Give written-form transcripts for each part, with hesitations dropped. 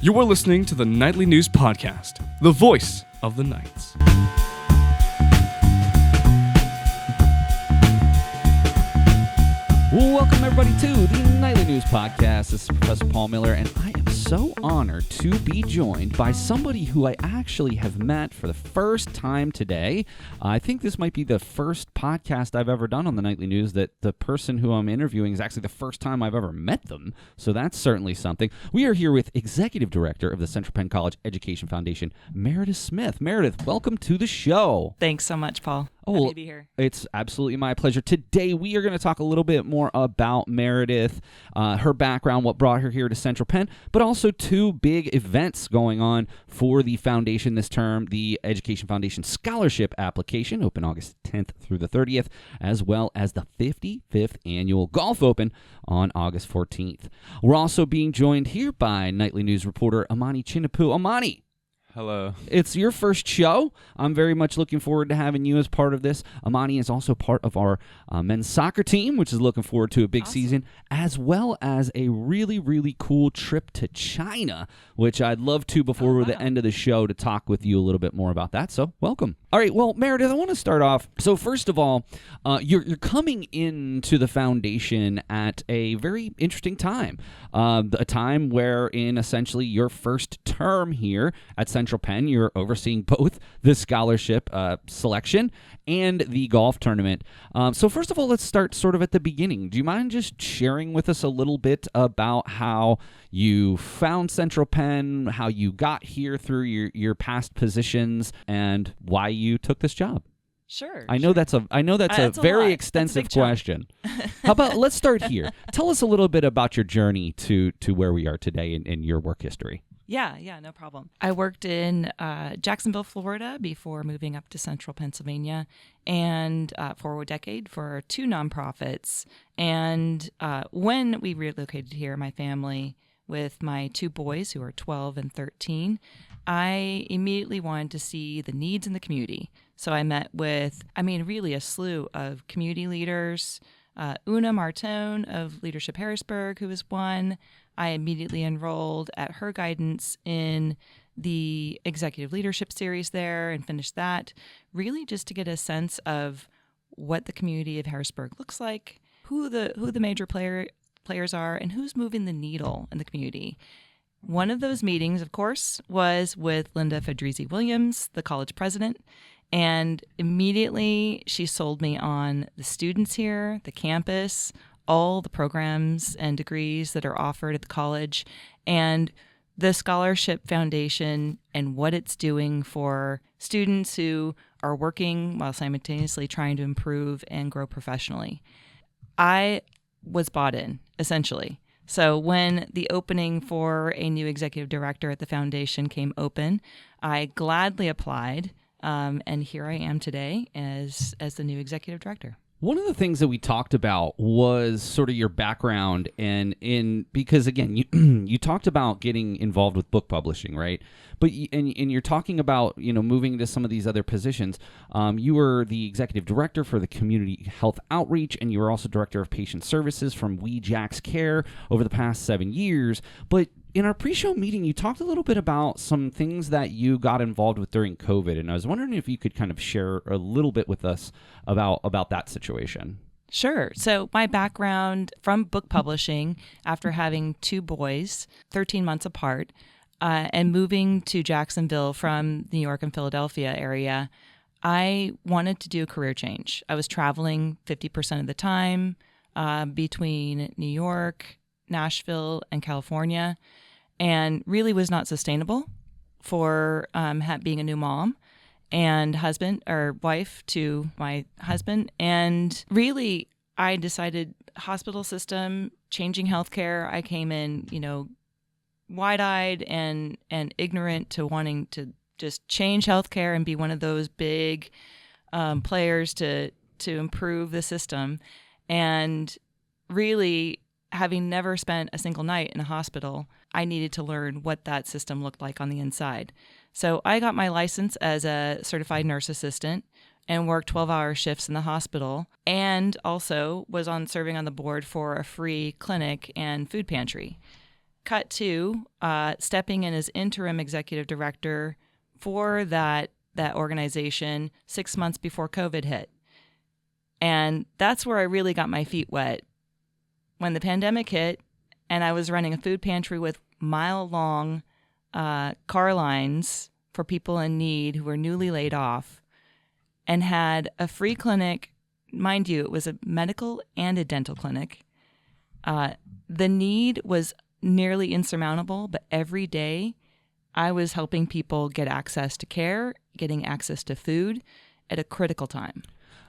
You are listening to the Nightly News Podcast, the voice of the Knights. Welcome, everybody, to the Nightly News Podcast. This is Professor Paul Miller, and I am so honored to be joined by somebody who I actually have met for the first time today. I think this might be the first podcast I've ever done on the Nightly News that the person who I'm interviewing is actually the first time I've ever met them, so that's certainly something. We are here with Executive Director of the Central Penn College Education Foundation, Meredith Smith. Meredith, welcome to the show. Thanks so much, Paul. Happy to be here. It's absolutely my pleasure. Today, we are going to talk a little bit more about Meredith, her background, what brought her here to Central Penn, but also two big events going on for the foundation this term, the Education Foundation Scholarship Application, open August 10th through the 30th, as well as the 55th Annual Golf Open on August 14th. We're also being joined here by Nightly News reporter Amani Chinapu. Amani. Hello. It's your first show. I'm very much looking forward to having you as part of this. Amani is also part of our men's soccer team, which is looking forward to a big season, as well as a really, really cool trip to China, which I'd love to, before the end of the show, to talk with you a little bit more about that. So welcome. All right. Well, Meredith, I want to start off. So first of all, you're coming into the foundation at a very interesting time, a time wherein essentially your first term here at Central Penn, you're overseeing both the scholarship selection and the golf tournament. So first of all, let's start sort of at the beginning. Do you mind just sharing with us a little bit about how you found Central Penn, how you got here through your past positions, and why you took this job? Sure. I know that's a very extensive question. How about let's start here. Tell us a little bit about your journey to where we are today in your work history. Yeah, no problem. I worked in Jacksonville, Florida before moving up to Central Pennsylvania, and for a decade for two nonprofits. And when we relocated here, my family, with my two boys who are 12 and 13, I immediately wanted to see the needs in the community. So I met with, really a slew of community leaders. Una Martone of Leadership Harrisburg, who was one. I immediately enrolled at her guidance in the Executive Leadership Series there and finished that, really just to get a sense of what the community of Harrisburg looks like, who the major players are, and who's moving the needle in the community. One of those meetings, of course, was with Linda Fedrizzi Williams, the college president, and immediately she sold me on the students here, the campus, all the programs and degrees that are offered at the college, and the Scholarship Foundation and what it's doing for students who are working while simultaneously trying to improve and grow professionally. I was bought in, essentially. So when the opening for a new executive director at the foundation came open, I gladly applied, and here I am today as the new executive director. One of the things that we talked about was sort of your background, because again, you talked about getting involved with book publishing, right? But you're talking about moving into some of these other positions. You were the executive director for the community health outreach, and you were also director of patient services from We Jack's Care over the past 7 years. But in our pre-show meeting, you talked a little bit about some things that you got involved with during COVID, and I was wondering if you could kind of share a little bit with us about that situation. Sure. So my background from book publishing, after having two boys, 13 months apart, and moving to Jacksonville from New York and Philadelphia area, I wanted to do a career change. I was traveling 50% of the time between New York, Nashville, and California, and really was not sustainable for being a new mom and husband or wife to my husband. And really, I decided hospital system, changing healthcare. I came in, wide-eyed and ignorant to wanting to just change healthcare and be one of those big players to improve the system. And really, having never spent a single night in a hospital, I needed to learn what that system looked like on the inside. So I got my license as a certified nurse assistant and worked 12-hour shifts in the hospital, and also was serving on the board for a free clinic and food pantry. cut to stepping in as interim executive director for that organization 6 months before COVID hit. And that's where I really got my feet wet. When the pandemic hit and I was running a food pantry with mile-long car lines for people in need who were newly laid off, and had a free clinic, mind you, it was a medical and a dental clinic. The need was nearly insurmountable, but every day I was helping people get access to care, getting access to food at a critical time.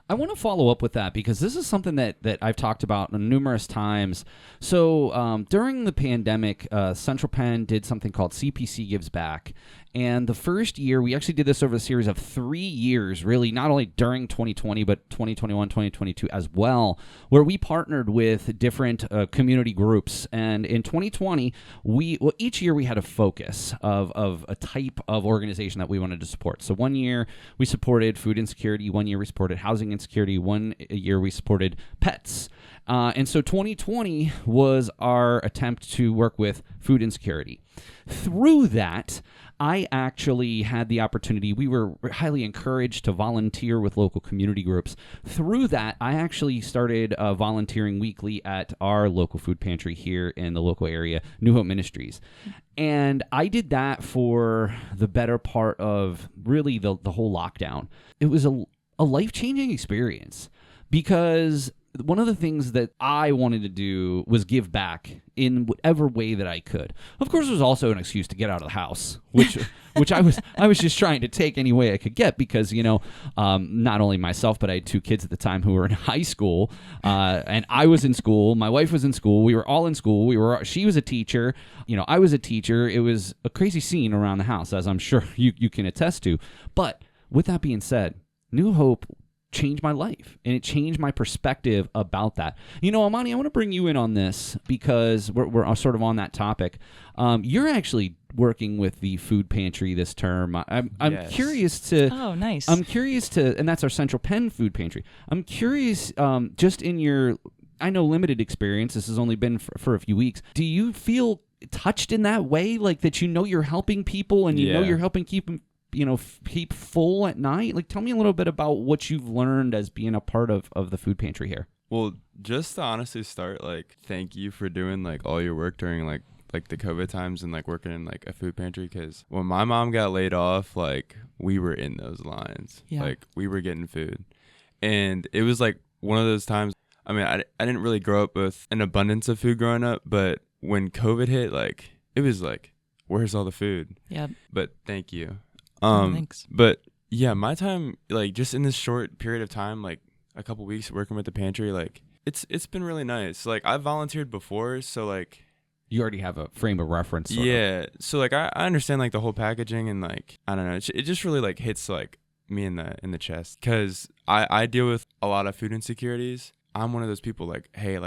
I want to follow up with that because this is something that I've talked about numerous times. So during the pandemic, Central Penn did something called CPC Gives Back. And the first year, we actually did this over a series of 3 years, really, not only during 2020, but 2021, 2022 as well, where we partnered with different community groups. And in 2020, each year we had a focus of a type of organization that we wanted to support. So 1 year we supported food insecurity, 1 year we supported housing insecurity, 1 year we supported pets. And so 2020 was our attempt to work with food insecurity. Through that, I actually had the opportunity, we were highly encouraged to volunteer with local community groups. Through that, I actually started volunteering weekly at our local food pantry here in the local area, New Hope Ministries. And I did that for the better part of really the whole lockdown. It was a life-changing experience because one of the things that I wanted to do was give back in whatever way that I could. Of course, there was also an excuse to get out of the house, which I was just trying to take any way I could get because, not only myself, but I had 2 kids at the time who were in high school, and I was in school. My wife was in school. We were all in school. She was a teacher. I was a teacher. It was a crazy scene around the house, as I'm sure you can attest to. But with that being said, New Hope changed my life, and it changed my perspective about that. Amani, I want to bring you in on this because we're sort of on that topic. You're actually working with the food pantry this term. I'm Yes. curious to. Oh, nice. I'm curious to, and that's our Central Penn food pantry. I'm curious, just in your, I know, limited experience. This has only been for a few weeks. Do you feel touched in that way, like that? You're helping people, and you're helping keep them, keep full at night? Like, tell me a little bit about what you've learned as being a part of the food pantry here. Well, just to honestly start, thank you for doing, all your work during, the COVID times and, working in, a food pantry. Because when my mom got laid off, we were in those lines. Yeah. We were getting food. And it was, one of those times, I mean, I didn't really grow up with an abundance of food growing up. But when COVID hit, it was, where's all the food? Yep. But thank you. Thanks. But yeah, my time, just in this short period of time, a couple weeks working with the pantry, it's been really nice. I've volunteered before, so You already have a frame of reference. yeah. So I understand the whole packaging and I don't know, it just really hits me in the chest because I deal with a lot of food insecurities. I'm one of those people hey,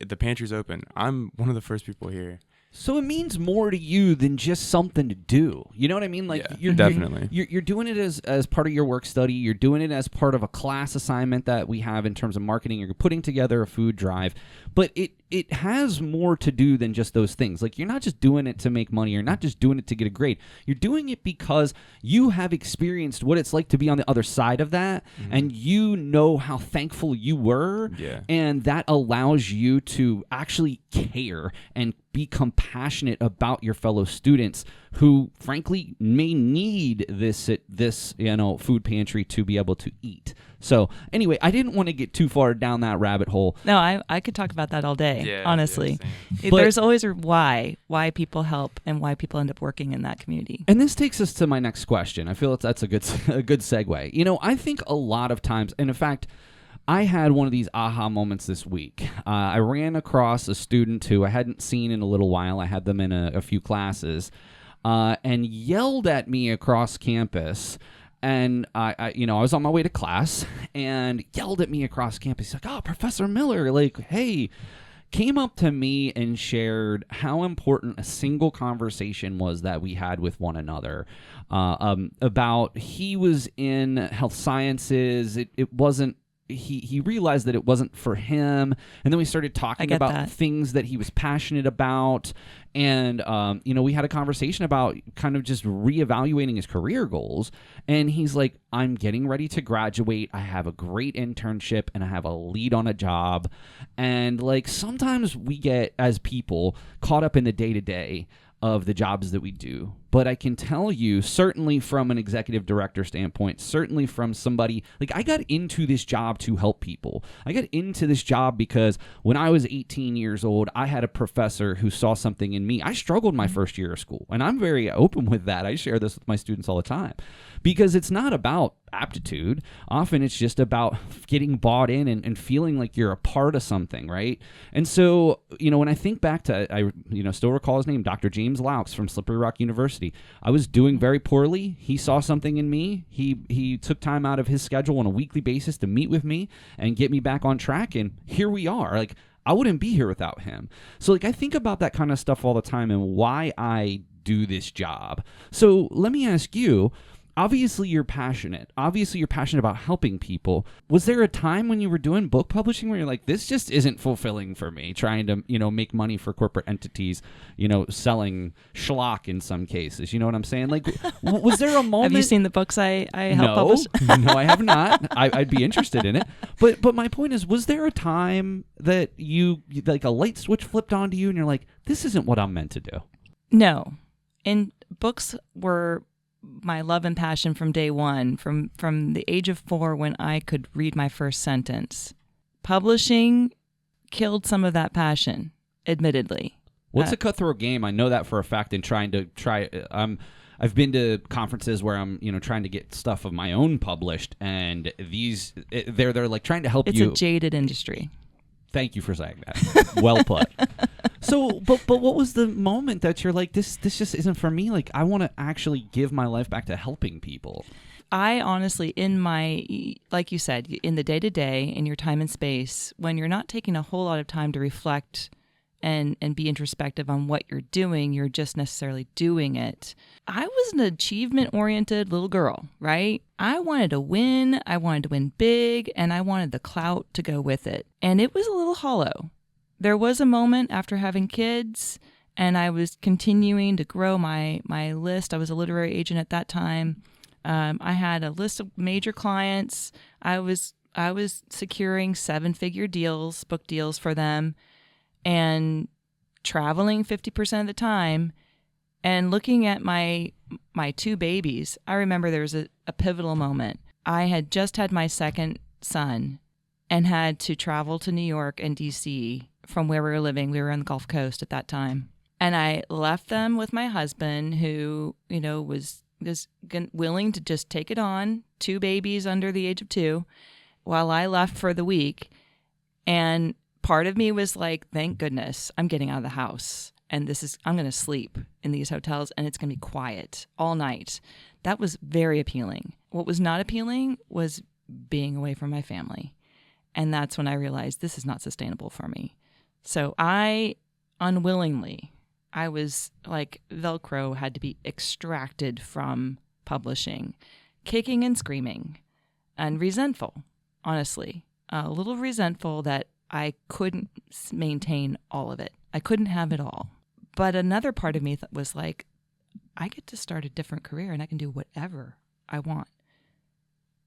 the pantry's open. I'm one of the first people here. So it means more to you than just something to do. You know what I mean? Yeah, definitely. You're doing it as part of your work study. You're doing it as part of a class assignment that we have in terms of marketing. You're putting together a food drive. But it has more to do than just those things. You're not just doing it to make money. You're not just doing it to get a grade. You're doing it because you have experienced what it's like to be on the other side of that. Mm-hmm. And you know how thankful you were. Yeah. And that allows you to actually care and be compassionate about your fellow students who, frankly, may need this food pantry to be able to eat. So, anyway, I didn't want to get too far down that rabbit hole. No, I could talk about that all day, honestly. Yeah, There's always a why people help and why people end up working in that community. And this takes us to my next question. I feel that's a good segue. I think a lot of times, and in fact, I had one of these aha moments this week. I ran across a student who I hadn't seen in a little while. I had them in a few classes, and yelled at me across campus. And I was on my way to class and yelled at me across campus. He's like, "Oh, Professor Miller, hey," came up to me and shared how important a single conversation was that we had with one another. About he was in health sciences. It wasn't he realized that it wasn't for him, and then we started talking about things that he was passionate about, and we had a conversation about kind of just reevaluating his career goals. And he's like, I'm getting ready to graduate, I have a great internship, and I have a lead on a job. And like, sometimes we get, as people, caught up in the day-to-day of the jobs that we do. But I can tell you, certainly from an executive director standpoint, certainly from somebody, like, I got into this job to help people. I got into this job because when I was 18 years old, I had a professor who saw something in me. I struggled my first year of school, and I'm very open with that. I share this with my students all the time, because it's not about aptitude. Often it's just about getting bought in and feeling like you're a part of something, right? And so, when I think back to, I still recall his name, Dr. James Laux from Slippery Rock University. I was doing very poorly. He saw something in me. He took time out of his schedule on a weekly basis to meet with me and get me back on track. And here we are. Like, I wouldn't be here without him. So, like, I think about that kind of stuff all the time and why I do this job. So let me ask you, obviously you're passionate. Obviously you're passionate about helping people. Was there a time when you were doing book publishing where you're like, this just isn't fulfilling for me, trying to, make money for corporate entities, selling schlock in some cases? You know what I'm saying? Like, was there a moment? Have you seen the books I help publish? No, I have not. I'd be interested in it. But my point is, was there a time that you, like, a light switch flipped onto you and you're like, this isn't what I'm meant to do? No. And books were my love and passion from day one, from the age of 4 when I could read my first sentence. Publishing killed some of that passion, admittedly. Well, it's a cutthroat game. I know that for a fact. And I've been to conferences where I'm, trying to get stuff of my own published, and they're like trying to help you. It's a jaded industry. Thank you for saying that. Well put. So, but what was the moment that you're like, this just isn't for me? Like, I want to actually give my life back to helping people. I honestly, like you said, in the day-to-day, in your time and space, when you're not taking a whole lot of time to reflect and be introspective on what you're doing, you're just necessarily doing it. I was an achievement-oriented little girl, right? I wanted to win big, and I wanted the clout to go with it. And it was a little hollow. There was a moment after having kids, and I was continuing to grow my list. I was a literary agent at that time. I had a list of major clients. I was securing 7-figure deals, book deals for them, and traveling 50% of the time, and looking at my 2 babies. I remember there was a pivotal moment. I had just had my second son and had to travel to New York and D.C. from where we were living. We were on the Gulf Coast at that time. And I left them with my husband, who, was willing to just take it on, 2 babies under the age of 2, while I left for the week. And part of me was like, thank goodness I'm getting out of the house. And I'm going to sleep in these hotels, and it's going to be quiet all night. That was very appealing. What was not appealing was being away from my family. And that's when I realized this is not sustainable for me. So I was like, Velcro had to be extracted from publishing, kicking and screaming, and resentful, honestly. A little resentful that I couldn't maintain all of it. I couldn't have it all. But another part of me was like, I get to start a different career and I can do whatever I want.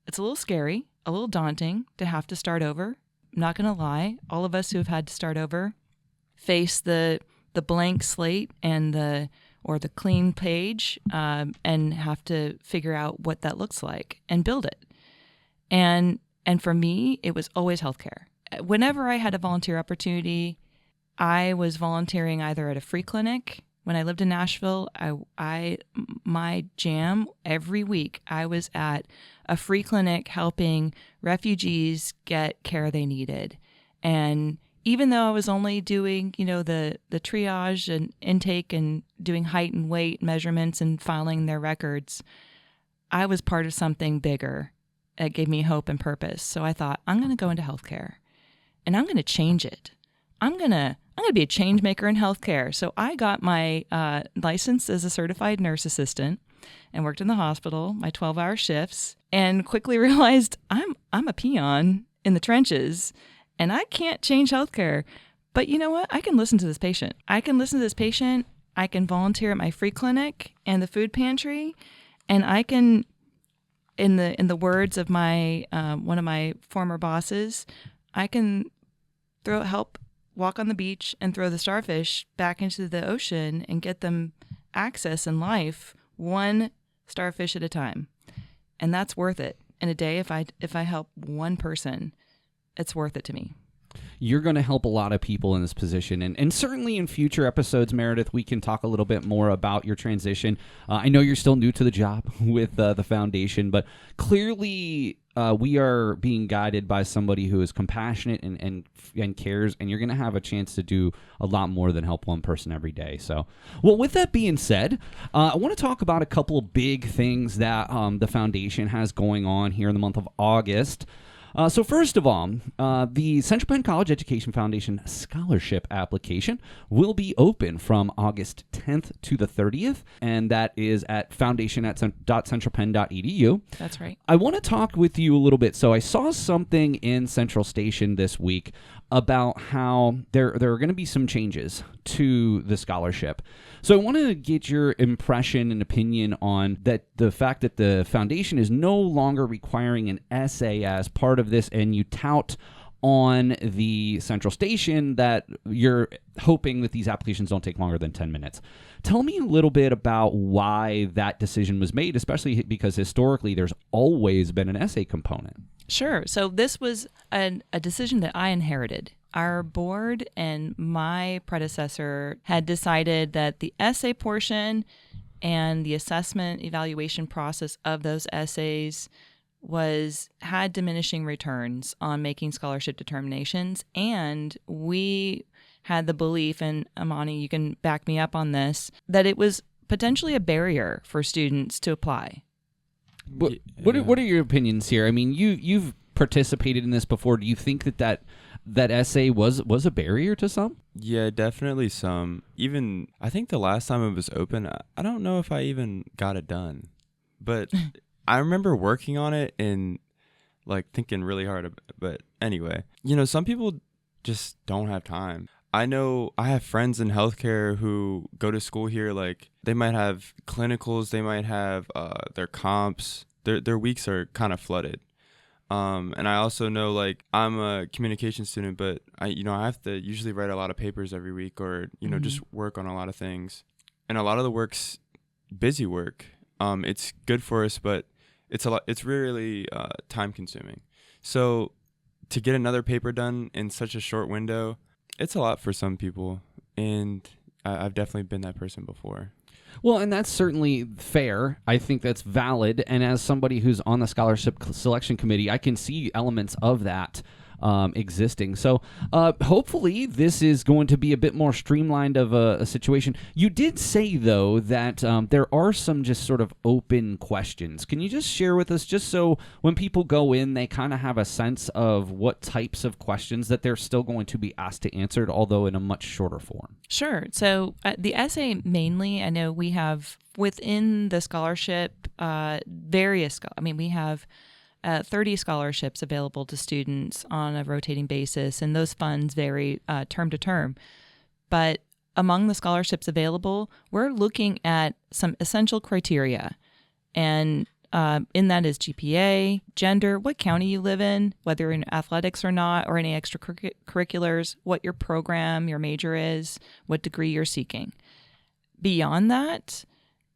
It's a little scary, a little daunting to have to start over. I'm not going to lie. All of us who have had to start over face the blank slate and the clean page, and have to figure out what that looks like and build it. And for me, it was always healthcare. Whenever I had a volunteer opportunity, I was volunteering either at a free clinic. When I lived in Nashville, my jam every week, I was at a free clinic helping refugees get care they needed. And even though I was only doing, the triage and intake and doing height and weight measurements and filing their records, I was part of something bigger. It gave me hope and purpose. So I thought, I'm going to go into healthcare, and I'm going to change it. I'm going to be a change maker in healthcare. So I got my license as a certified nurse assistant and worked in the hospital, my 12-hour shifts, and quickly realized I'm a peon in the trenches, and I can't change healthcare. But you know what? I can listen to this patient. I can volunteer at my free clinic and the food pantry, and I can, in the words of my one of my former bosses, I can help walk on the beach and throw the starfish back into the ocean and get them access in life, one starfish at a time. And that's worth it. In a day, if I help one person, it's worth it to me. You're going to help a lot of people in this position. And certainly in future episodes, Meredith, we can talk a little bit more about your transition. I know you're still new to the job with the foundation, but clearly we are being guided by somebody who is compassionate and cares, and you're going to have a chance to do a lot more than help one person every day. So, well, with that being said, I want to talk about a couple of big things that the foundation has going on here in the month of August. So first of all, the Central Penn College Education Foundation scholarship application will be open from August 10th to the 30th, and that is at foundation.centralpenn.edu. That's right. I want to talk with you a little bit. So I saw something in Central Station this week about how there are going to be some changes to the scholarship. So I want to get your impression and opinion on that, the fact that the foundation is no longer requiring an essay as part of this, and you tout on the Central Station that you're hoping that these applications don't take longer than 10 minutes. Tell me a little bit about why that decision was made, especially because historically there's always been an essay component. Sure. So this was a decision that I inherited. Our board and my predecessor had decided that the essay portion and the assessment evaluation process of those essays had diminishing returns on making scholarship determinations, and we had the belief, and Amani, you can back me up on this, that it was potentially a barrier for students to apply. What are your opinions here? I mean, you've participated in this before. Do you think that essay was a barrier to some? Yeah, definitely some. Even I think the last time it was open, I don't know if I even got it done, but I remember working on it and like thinking really hard. But anyway, some people just don't have time. I know I have friends in healthcare who go to school here. Like they might have clinicals, they might have their comps. Their weeks are kind of flooded. And I also know, like, I'm a communication student, but I have to usually write a lot of papers every week, or just work on a lot of things. And a lot of the work's busy work. It's good for us, but it's really time consuming. So to get another paper done in such a short window, it's a lot for some people, and I've definitely been that person before. Well, and that's certainly fair. I think that's valid. And as somebody who's on the scholarship selection committee, I can see elements of that existing. So hopefully this is going to be a bit more streamlined of a situation. You did say, though, that there are some just sort of open questions. Can you just share with us, just so when people go in, they kind of have a sense of what types of questions that they're still going to be asked to answer, although in a much shorter form? Sure. So the essay mainly, I know we have within the scholarship we have 30 scholarships available to students on a rotating basis, and those funds vary term to term. But among the scholarships available, we're looking at some essential criteria, and in that is GPA, gender, what county you live in, whether you're in athletics or not, or any extracurriculars, what your program, your major is, what degree you're seeking. Beyond that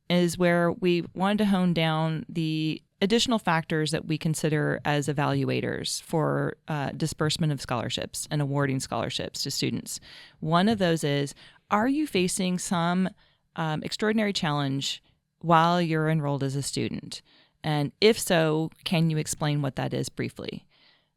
is where we wanted to hone down the additional factors that we consider as evaluators for disbursement of scholarships and awarding scholarships to students. One of those is, are you facing some extraordinary challenge while you're enrolled as a student? And if so, can you explain what that is briefly?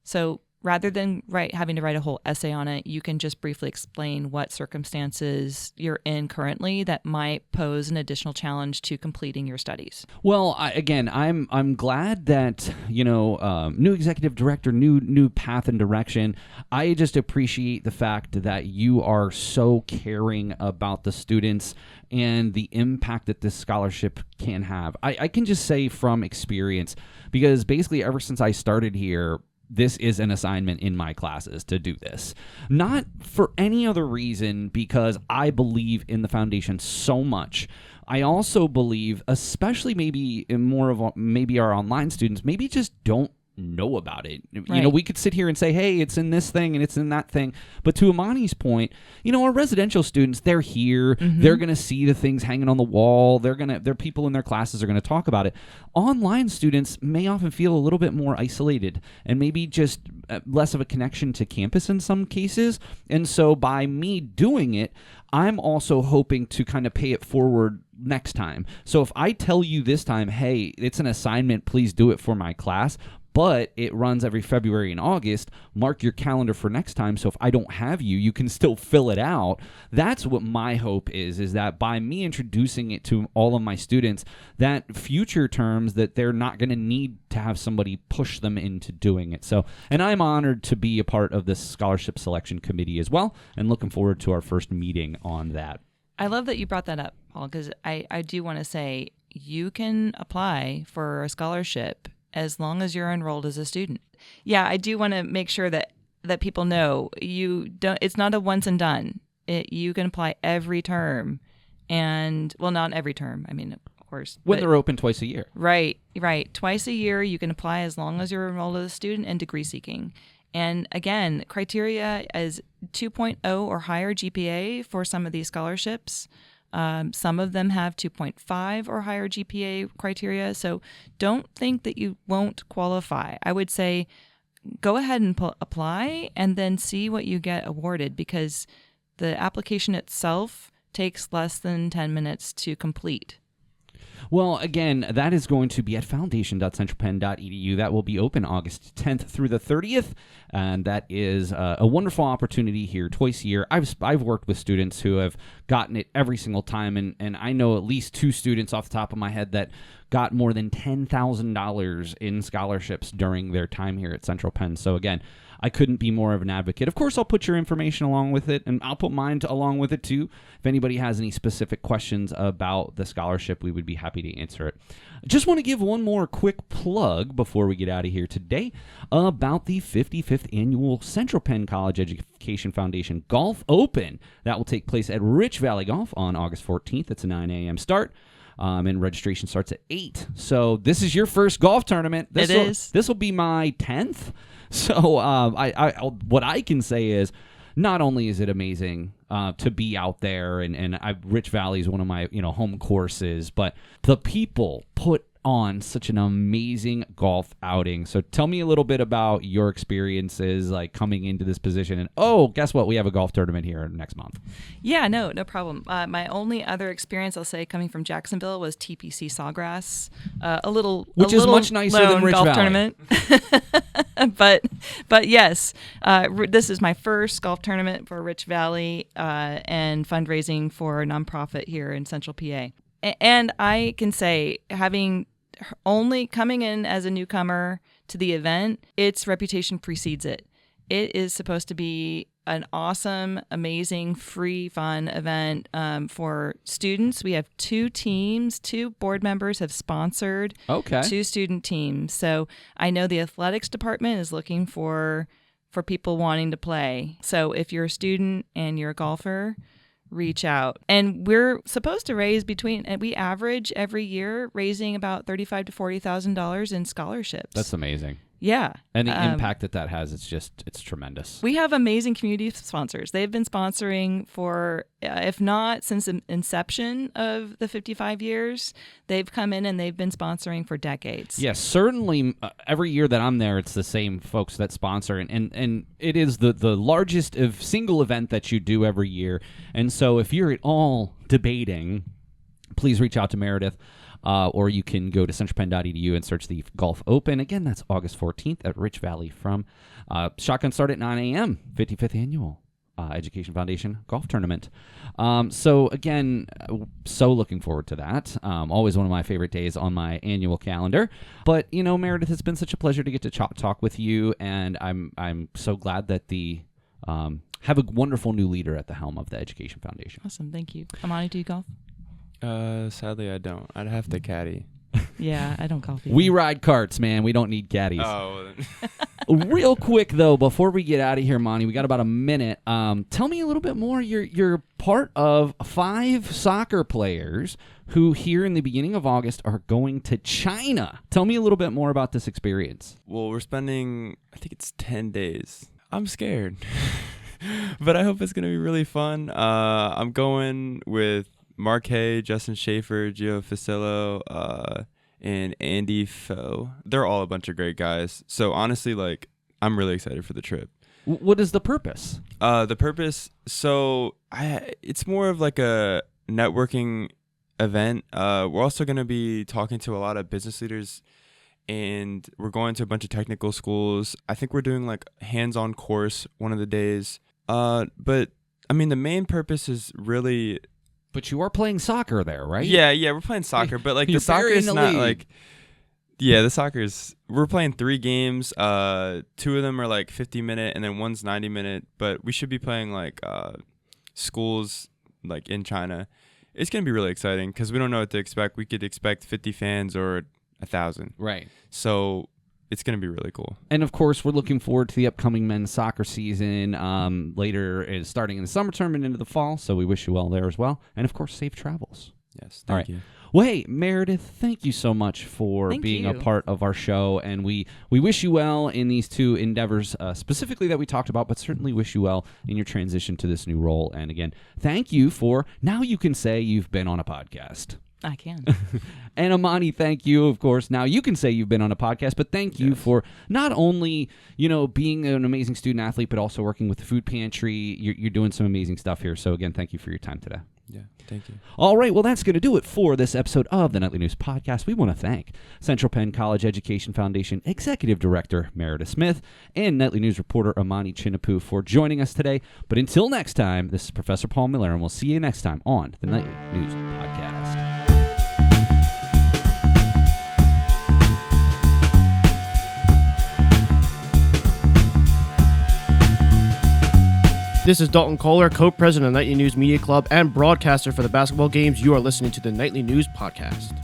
So rather than having to write a whole essay on it, you can just briefly explain what circumstances you're in currently that might pose an additional challenge to completing your studies. Well, I'm glad that new executive director, new path and direction. I just appreciate the fact that you are so caring about the students and the impact that this scholarship can have. I can just say from experience, because basically ever since I started here, this is an assignment in my classes to do this. Not for any other reason, because I believe in the foundation so much. I also believe, especially maybe in more of maybe our online students, maybe just don't know about it. Right. You know, we could sit here and say, hey, it's in this thing and it's in that thing. But to Amani's point, you know, our residential students, they're here. They're going to see the things hanging on the wall. Their people in their classes are going to talk about it. Online students may often feel a little bit more isolated and maybe just less of a connection to campus in some cases. And so by me doing it, I'm also hoping to kind of pay it forward next time. So if I tell you this time, hey, it's an assignment, please do it for my class, but it runs every February and August, mark your calendar for next time, so if I don't have you, you can still fill it out. That's what my hope is that by me introducing it to all of my students, that future terms that they're not going to need to have somebody push them into doing it. So, and I'm honored to be a part of this scholarship selection committee as well, and looking forward to our first meeting on that. I love that you brought that up, Paul, because I do want to say you can apply for a scholarship as long as you're enrolled as a student. Yeah, I do want to make sure that people know you don't. It's not a once and done. You can apply every term, and well, not every term. I mean, of course, when they're open twice a year. Right. Twice a year, you can apply as long as you're enrolled as a student and degree seeking. And again, criteria is 2.0 or higher GPA for some of these scholarships. Some of them have 2.5 or higher GPA criteria. So don't think that you won't qualify. I would say go ahead and apply and then see what you get awarded, because the application itself takes less than 10 minutes to complete. Well, again, that is going to be at foundation.centralpenn.edu. That will be open August 10th through the 30th, and that is a wonderful opportunity here twice a year. I've worked with students who have gotten it every single time, and I know at least 2 students off the top of my head that got more than $10,000 in scholarships during their time here at Central Penn. So again, I couldn't be more of an advocate. Of course, I'll put your information along with it, and I'll put mine along with it too. If anybody has any specific questions about the scholarship, we would be happy to answer it. Just want to give one more quick plug before we get out of here today about the 55th Annual Central Penn College Education Foundation Golf Open. That will take place at Rich Valley Golf on August 14th. It's a 9 a.m. start. And registration starts at 8. So this is your first golf tournament. This will be my 10th. So what I can say is, not only is it amazing to be out there, and Rich Valley is one of my home courses, but the people put on such an amazing golf outing. So tell me a little bit about your experiences, like coming into this position. And guess what? We have a golf tournament here next month. Yeah, no problem. My only other experience, I'll say, coming from Jacksonville was TPC Sawgrass, which is much nicer than Rich golf Valley. Tournament. but yes, this is my first golf tournament for Rich Valley and fundraising for a nonprofit here in Central PA. And I can say, having only coming in as a newcomer to the event, its reputation precedes it. It is supposed to be an awesome, amazing, free, fun event for students. We have 2 teams. 2 board members have sponsored 2 student teams. So I know the athletics department is looking for people wanting to play. So if you're a student and you're a golfer, reach out. And we're supposed to raise we average every year raising about $35,000 to $40,000 in scholarships. That's amazing. Yeah. And the impact that has, it's tremendous. We have amazing community sponsors. They've been sponsoring for, if not since the inception of the 55 years, they've come in and they've been sponsoring for decades. Yes, certainly every year that I'm there, it's the same folks that sponsor. And it is the largest single event that you do every year. And so if you're at all debating, please reach out to Meredith. Or you can go to centralpenn.edu and search the Golf Open. Again, that's August 14th at Rich Valley from shotgun start at 9 a.m., 55th Annual Education Foundation Golf Tournament. So again, so looking forward to that. Always one of my favorite days on my annual calendar. But, Meredith, it's been such a pleasure to get to talk with you, and I'm so glad that have a wonderful new leader at the helm of the Education Foundation. Awesome. Thank you. Amani, do you golf? Sadly, I don't. I'd have to caddy. Yeah, I don't golf either. We ride carts, man. We don't need caddies. Oh. Real quick, though, before we get out of here, Monty, we got about a minute. Tell me a little bit more. You're part of 5 soccer players who here in the beginning of August are going to China. Tell me a little bit more about this experience. Well, we're spending, I think it's 10 days. I'm scared, but I hope it's going to be really fun. I'm going with Mark Hay, Justin Schaefer, Gio Facillo, and Andy Foe. They're all a bunch of great guys. So honestly, like, I'm really excited for the trip. What is the purpose? The purpose, so it's more of like a networking event. We're also going to be talking to a lot of business leaders, and we're going to a bunch of technical schools. I think we're doing like hands-on course one of the days. But I mean, the main purpose is really. But you are playing soccer there, right? Yeah, we're playing soccer, but like the soccer is not like. Yeah, the soccer's. We're playing 3 games. 2 of them are like 50-minute, and then one's 90-minute. But we should be playing like schools like in China. It's gonna be really exciting because we don't know what to expect. We could expect 50 fans or 1,000. Right. So it's going to be really cool. And, of course, we're looking forward to the upcoming men's soccer season later, starting in the summer term and into the fall. So we wish you well there as well. And, of course, safe travels. Yes, thank you. Well, hey, Meredith, thank you so much for being a part of our show. And we wish you well in these 2 endeavors specifically that we talked about, but certainly wish you well in your transition to this new role. And, again, thank you for now you can say you've been on a podcast. I can. And Amani, thank you, of course. Now you can say you've been on a podcast, but thank you for not only, being an amazing student athlete, but also working with the food pantry. You're doing some amazing stuff here. So again, thank you for your time today. Yeah, thank you. All right, well, that's going to do it for this episode of the Nightly News Podcast. We want to thank Central Penn College Education Foundation Executive Director Meredith Smith and Nightly News reporter Amani Chinapu for joining us today. But until next time, this is Professor Paul Miller, and we'll see you next time on the Nightly News Podcast. This is Dalton Kohler, co-president of Nightly News Media Club and broadcaster for the basketball games. You are listening to the Nightly News Podcast.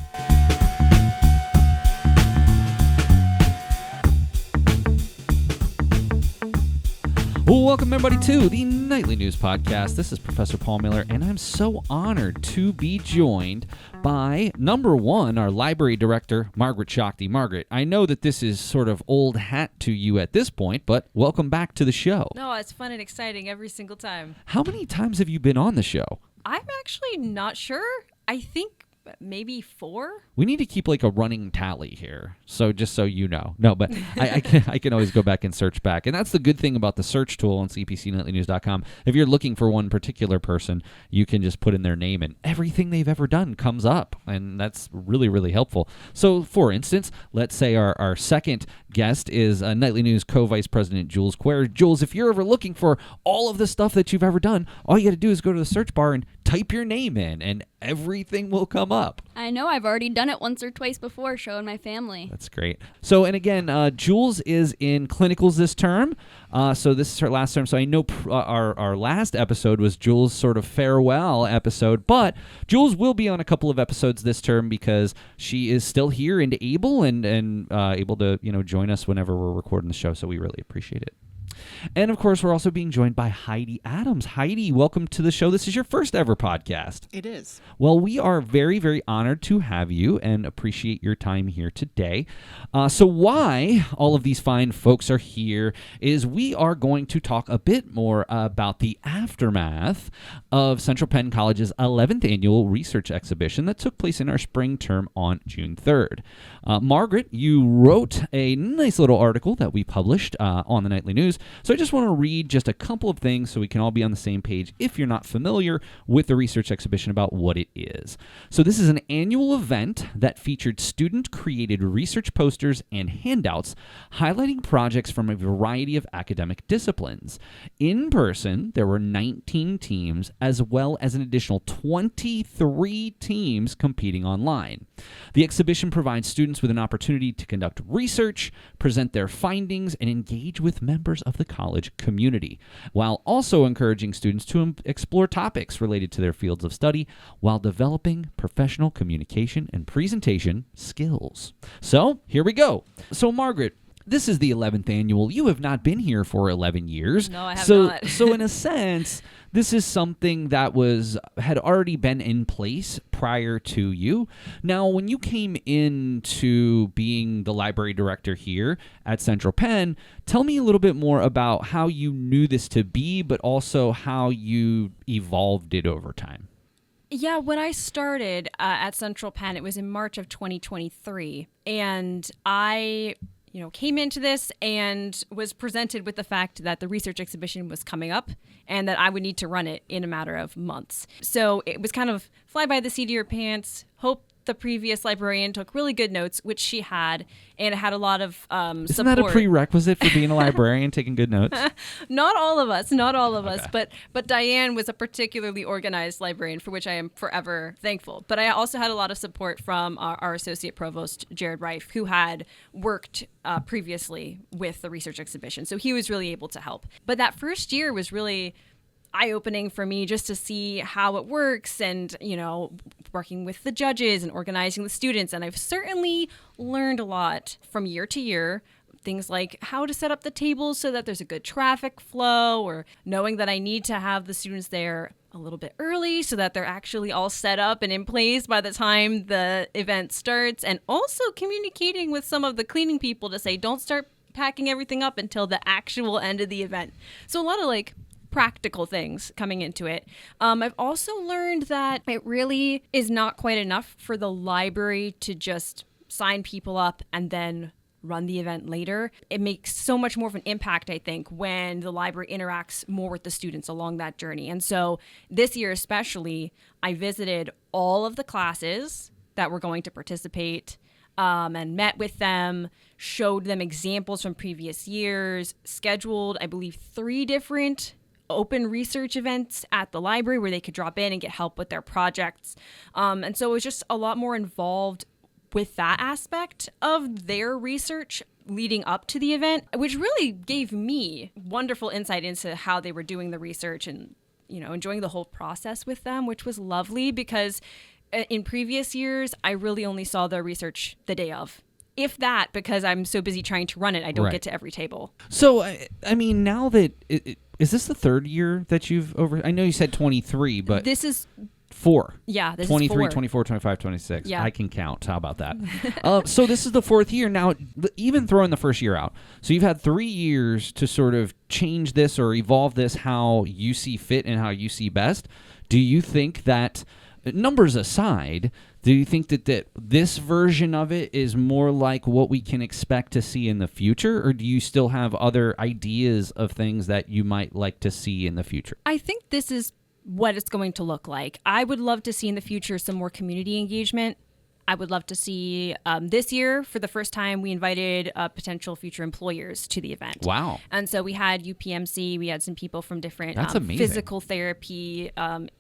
Well, welcome everybody to the Nightly News Podcast. This is Professor Paul Miller, and I'm so honored to be joined by, number 1, our Library Director, Margaret Schachte. Margaret, I know that this is sort of old hat to you at this point, but welcome back to the show. No, it's fun and exciting every single time. How many times have you been on the show? I'm actually not sure. I think maybe 4. We need to keep like a running tally here, so just so you know. No, but I can always go back and search back, and that's the good thing about the search tool on cpcnightlynews.com. If you're looking for one particular person, you can just put in their name, and everything they've ever done comes up, and that's really, really helpful. So, for instance, let's say our second guest is Nightly News co-vice president Jules Quare. Jules, if you're ever looking for all of the stuff that you've ever done, all you got to do is go to the search bar and type your name in, and everything will come up. I know. I've already done it once or twice before, showing my family. That's great. So, and again, Jules is in clinicals this term. So this is her last term. So I know our last episode was Jules' sort of farewell episode, but Jules will be on a couple of episodes this term because she is still here and able and able to join us whenever we're recording the show. So we really appreciate it. And, of course, we're also being joined by Heidi Adams. Heidi, welcome to the show. This is your first ever podcast. It is. Well, we are very, very honored to have you and appreciate your time here today. So why all of these fine folks are here is we are going to talk a bit more about the aftermath of Central Penn College's 11th annual research exhibition that took place in our spring term on June 3rd. Margaret, you wrote a nice little article that we published on the Nightly News. So I just want to read just a couple of things so we can all be on the same page if you're not familiar with the research exhibition about what it is. So this is an annual event that featured student-created research posters and handouts highlighting projects from a variety of academic disciplines. In person, there were 19 teams as well as an additional 23 teams competing online. The exhibition provides students with an opportunity to conduct research, present their findings, and engage with members of the college community, while also encouraging students to explore topics related to their fields of study while developing professional communication and presentation skills. So, here we go. So, Margaret, This is the 11th annual. You have not been here for 11 years. No, I have so, not. So in a sense, this is something that had already been in place prior to you. Now, when you came into being the library director here at Central Penn, tell me a little bit more about how you knew this to be, but also how you evolved it over time. Yeah, when I started at Central Penn, it was in March of 2023, and I came into this and was presented with the fact that the research exhibition was coming up and that I would need to run it in a matter of months. So it was kind of fly by the seat of your pants, hope the previous librarian took really good notes, which she had, and it had a lot of Isn't support. that a prerequisite for being a librarian, taking good notes? Not all of us, but Diane was a particularly organized librarian for which I am forever thankful. But I also had a lot of support from our associate provost, Jared Reif, who had worked previously with the research exhibition. So he was really able to help. But that first year was really eye-opening for me just to see how it works and, working with the judges and organizing the students. And I've certainly learned a lot from year to year. Things like how to set up the tables so that there's a good traffic flow, or knowing that I need to have the students there a little bit early so that they're actually all set up and in place by the time the event starts. And also communicating with some of the cleaning people to say, don't start packing everything up until the actual end of the event. So a lot of practical things coming into it. I've also learned that it really is not quite enough for the library to just sign people up and then run the event later. It makes so much more of an impact, I think, when the library interacts more with the students along that journey. And so this year especially, I visited all of the classes that were going to participate and met with them, showed them examples from previous years, scheduled, I believe, 3 different open research events at the library where they could drop in and get help with their projects. And so it was just a lot more involved with that aspect of their research leading up to the event, which really gave me wonderful insight into how they were doing the research and, enjoying the whole process with them, which was lovely because in previous years, I really only saw the research the day of. If that, because I'm so busy trying to run it, I don't get to every table. So, I mean, now that... Is this the third year that you've I know you said 23, but... This is... 4. Yeah, this 23, is 4. 24, 25, 26. Yeah. I can count. How about that? So this is the 4th year. Now, even throwing the first year out. So you've had 3 years to sort of change this or evolve this how you see fit and how you see best. Do you think that, numbers aside, do you think that this version of it is more like what we can expect to see in the future, or do you still have other ideas of things that you might like to see in the future? I think this is what it's going to look like. I would love to see in the future some more community engagement. I would love to see this year, for the first time, we invited potential future employers to the event. Wow. And so we had UPMC, we had some people from different physical therapy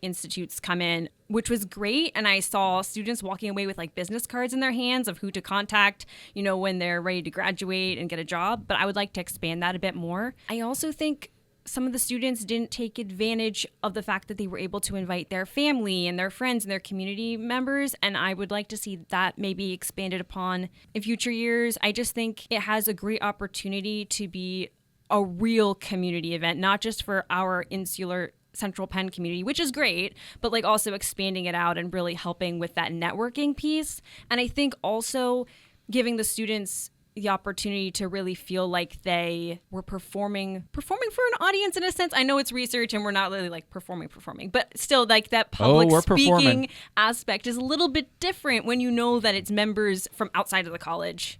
institutes come in, which was great. And I saw students walking away with business cards in their hands of who to contact, when they're ready to graduate and get a job. But I would like to expand that a bit more. I also think some of the students didn't take advantage of the fact that they were able to invite their family and their friends and their community members. And I would like to see that maybe expanded upon in future years. I just think it has a great opportunity to be a real community event, not just for our insular Central Penn community, which is great, but also expanding it out and really helping with that networking piece. And I think also giving the students the opportunity to really feel like they were performing for an audience in a sense. I know it's research and we're not really performing, but still that public speaking aspect is a little bit different when you know that it's members from outside of the college,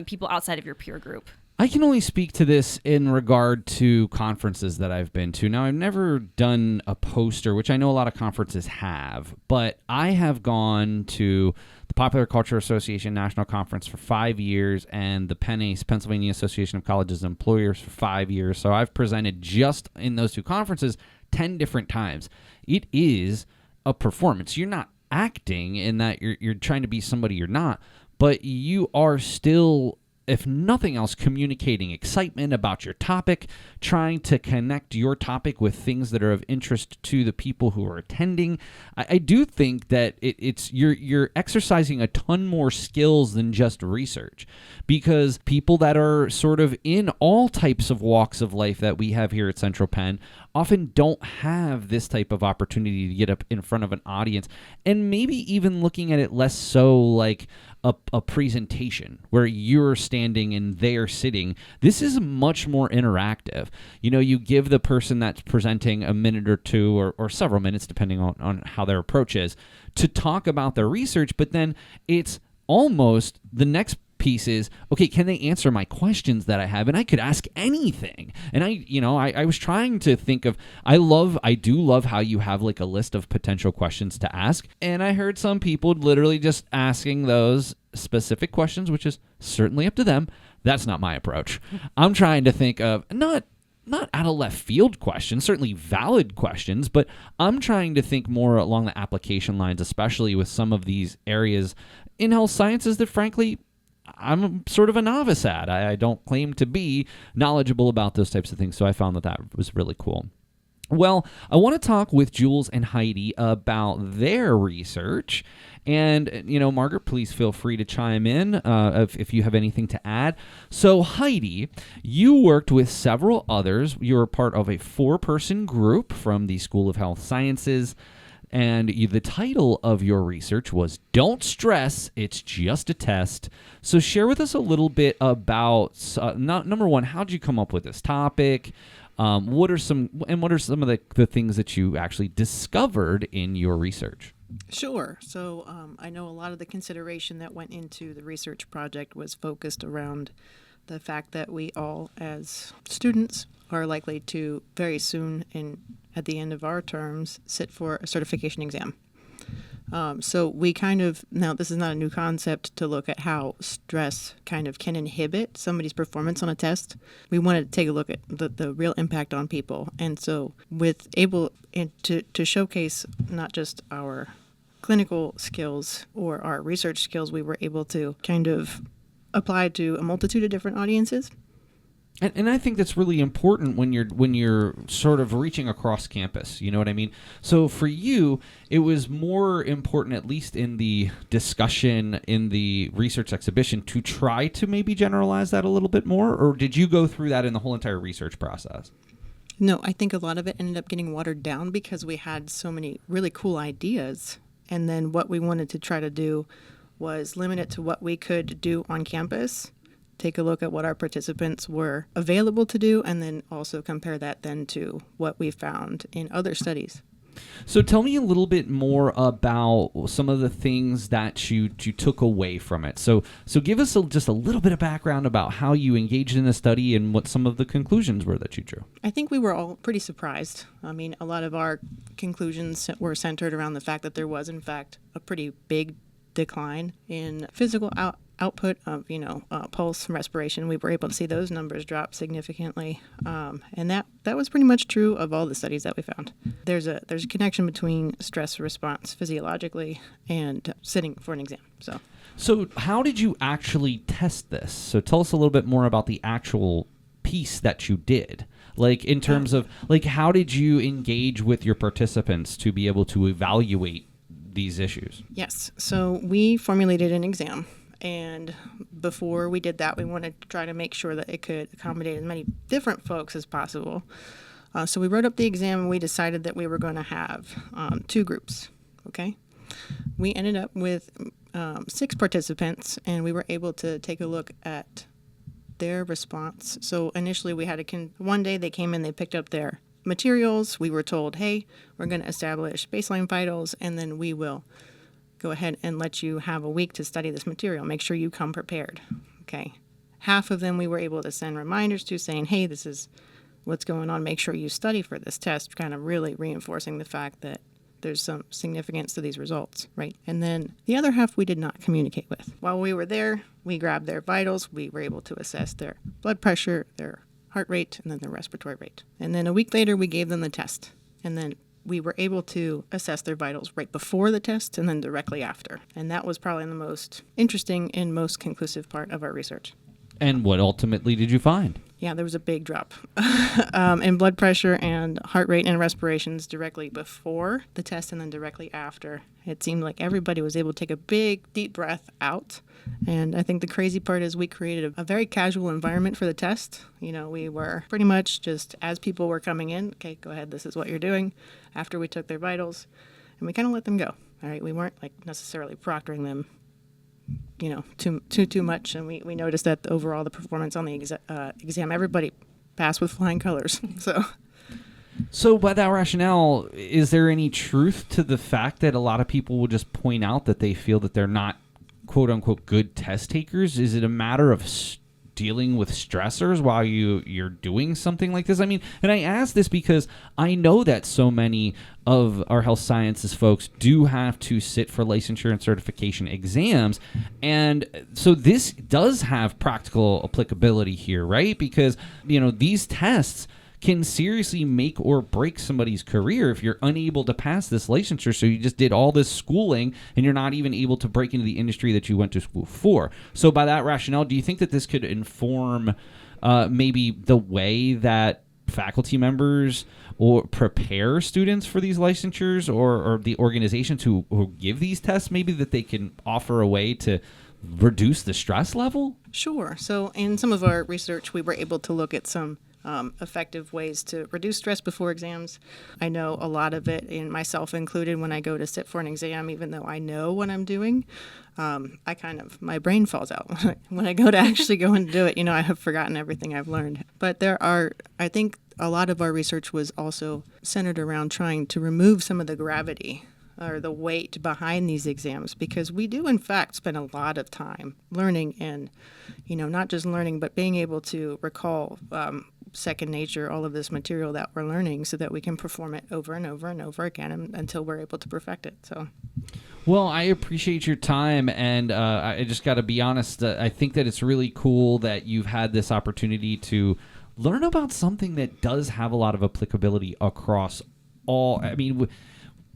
people outside of your peer group. I can only speak to this in regard to conferences that I've been to. Now, I've never done a poster, which I know a lot of conferences have, but I have gone to the Popular Culture Association National Conference for 5 years and the PennACE, Pennsylvania Association of Colleges and Employers, for 5 years. So I've presented just in those 2 conferences 10 different times. It is a performance. You're not acting in that you're trying to be somebody you're not, but you are still if nothing else, communicating excitement about your topic, trying to connect your topic with things that are of interest to the people who are attending. I do think that you're exercising a ton more skills than just research, because people that are sort of in all types of walks of life that we have here at Central Penn often don't have this type of opportunity to get up in front of an audience, and maybe even looking at it less so like a presentation where you're standing and they're sitting. This is much more interactive. You give the person that's presenting a minute or two or several minutes, depending on how their approach is, to talk about their research, but then it's almost the next piece is, okay, can they answer my questions that I have? And I could ask anything. And I was trying to think of, I do love how you have like a list of potential questions to ask. And I heard some people literally just asking those specific questions, which is certainly up to them. That's not my approach. I'm trying to think of not out of left field questions, certainly valid questions, but I'm trying to think more along the application lines, especially with some of these areas in health sciences that frankly I'm sort of a novice at. I don't claim to be knowledgeable about those types of things, so I found that was really cool. Well, I want to talk with Jules and Heidi about their research. And, Margaret, please feel free to chime in if you have anything to add. So, Heidi, you worked with several others. You were part of a 4-person group from the School of Health Sciences. And the title of your research was Don't Stress, It's Just a Test. So share with us a little bit about, number one, how did you come up with this topic? What are some of the things that you actually discovered in your research? Sure. So I know a lot of the consideration that went into the research project was focused around the fact that we all, as students, are likely to very soon at the end of our terms sit for a certification exam. So we now this is not a new concept to look at how stress kind of can inhibit somebody's performance on a test. We wanted to take a look at the real impact on people. And so to showcase not just our clinical skills or our research skills, we were able to kind of apply to a multitude of different audiences. And I think that's really important when you're sort of reaching across campus. You know what I mean? So for you, it was more important, at least in the discussion in the research exhibition, to try to maybe generalize that a little bit more, or did you go through that in the whole entire research process? No, I think a lot of it ended up getting watered down because we had so many really cool ideas. And then what we wanted to try to do was limit it to what we could do on campus, take a look at what our participants were available to do, and then also compare that then to what we found in other studies. So tell me a little bit more about some of the things that you took away from it. So give us just a little bit of background about how you engaged in the study and what some of the conclusions were that you drew. I think we were all pretty surprised. I mean, a lot of our conclusions were centered around the fact that there was, in fact, a pretty big decline in physical output of, pulse and respiration. We were able to see those numbers drop significantly. And that was pretty much true of all the studies that we found. There's a connection between stress response physiologically and sitting for an exam. So how did you actually test this? So tell us a little bit more about the actual piece that you did. Like in terms of, like, how did you engage with your participants to be able to evaluate these issues? Yes. So we formulated an exam. And before we did that, we wanted to try to make sure that it could accommodate as many different folks as possible. So we wrote up the exam, and we decided that we were going to have 2 groups, okay? We ended up with 6 participants, and we were able to take a look at their response. So initially we had one day they came in, they picked up their materials. We were told, hey, we're going to establish baseline vitals, and then we will go ahead and let you have a week to study this material. Make sure you come prepared. Okay. Half of them we were able to send reminders to saying, hey, this is what's going on. Make sure you study for this test, kind of really reinforcing the fact that there's some significance to these results, right? And then the other half we did not communicate with. While we were there, we grabbed their vitals. We were able to assess their blood pressure, their heart rate, and then their respiratory rate. And then a week later, we gave them the test. And then we were able to assess their vitals right before the test and then directly after. And that was probably the most interesting and most conclusive part of our research. And what ultimately did you find? Yeah, there was a big drop in blood pressure and heart rate and respirations directly before the test and then directly after. It seemed like everybody was able to take a big, deep breath out. And I think the crazy part is we created a very casual environment for the test. You know, we were pretty much just, as people were coming in, okay, go ahead, this is what you're doing, after we took their vitals. And we kind of let them go. All right, we weren't like necessarily proctoring them, you know, too much, and we noticed that overall the performance on the exam, everybody passed with flying colors. So by that rationale, is there any truth to the fact that a lot of people will just point out that they feel that they're not quote unquote good test takers? Is it a matter of dealing with stressors while you're doing something like this? I mean, and I ask this because I know that so many of our health sciences folks do have to sit for licensure and certification exams, and so this does have practical applicability here, right? Because, you know, these tests can seriously make or break somebody's career if you're unable to pass this licensure. So you just did all this schooling and you're not even able to break into the industry that you went to school for. So by that rationale, do you think that this could inform maybe the way that faculty members or prepare students for these licensures, or the organizations who give these tests, maybe that they can offer a way to reduce the stress level? Sure. So in some of our research, we were able to look at some effective ways to reduce stress before exams. I know a lot of it, and myself included, when I go to sit for an exam, even though I know what I'm doing, my brain falls out. When I go to actually go and do it, you know, I have forgotten everything I've learned. But I think a lot of our research was also centered around trying to remove some of the gravity or the weight behind these exams, because we do in fact spend a lot of time learning, and, you know, not just learning, but being able to recall second nature all of this material that we're learning so that we can perform it over and over and over again until we're able to perfect it. So, well, I appreciate your time, and I just got to be honest, I think that it's really cool that you've had this opportunity to learn about something that does have a lot of applicability across all. I mean,